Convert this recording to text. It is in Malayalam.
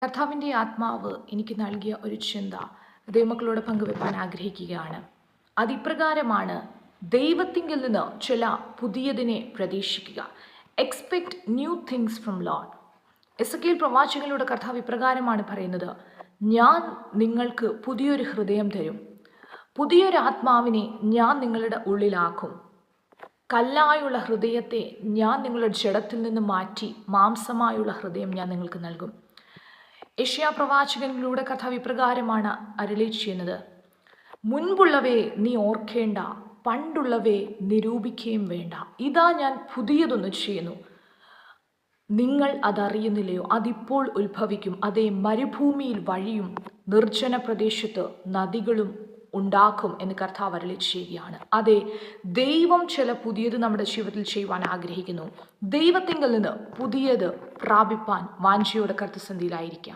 കർത്താവിൻ്റെ ആത്മാവ് എനിക്ക് നൽകിയ ഒരു ചിന്ത ദൈവമക്കളോട് പങ്കുവെക്കാൻ ആഗ്രഹിക്കുകയാണ്. അതിപ്രകാരമാണ്: ദൈവത്തിങ്കിൽ നിന്ന് ചില പുതിയതിനെ പ്രതീക്ഷിക്കുക. Expect new things from Lord. എസെക്കിയേൽ പ്രവാചകനിലൂടെ കർത്താവ് ഇപ്രകാരമാണ് പറയുന്നത്: ഞാൻ നിങ്ങൾക്ക് പുതിയൊരു ഹൃദയം തരും, പുതിയൊരു ആത്മാവിനെ ഞാൻ നിങ്ങളുടെ ഉള്ളിലാക്കും. കല്ലായുള്ള ഹൃദയത്തെ ഞാൻ നിങ്ങളുടെ ജഡത്തിൽ നിന്ന് മാറ്റി മാംസമായുള്ള ഹൃദയം ഞാൻ നിങ്ങൾക്ക് നൽകും. യെശയ്യാ പ്രവാചകനിലൂടെ കർത്താവ് ഇപ്രകാരമാണ് അരുളി ചെയ്യുന്നത്: മുൻപുള്ളവയെ നീ ഓർക്കേണ്ട, പണ്ടുള്ളവയെ നിരൂപിക്കുകയും വേണ്ട. ഇതാ ഞാൻ പുതിയതൊന്ന് ചെയ്യുന്നു, നിങ്ങൾ അതറിയുന്നില്ലയോ? അതിപ്പോൾ ഉത്ഭവിക്കും. അതേ, മരുഭൂമിയിൽ വഴിയും നിർജ്ജന പ്രദേശത്ത് നദികളും ഉണ്ടാക്കും എന്ന് കർത്താവ് അരുളി ചെയ്യുകയാണ്. അതെ, ദൈവം ചില പുതിയത് നമ്മുടെ ജീവിതത്തിൽ ചെയ്യുവാൻ ആഗ്രഹിക്കുന്നു. ദൈവത്തിങ്കിൽ നിന്ന് പുതിയത് പ്രാപിപ്പാൻ വാഞ്ചയോടെ കർത്തസന്ധിയിലായിരിക്കാം.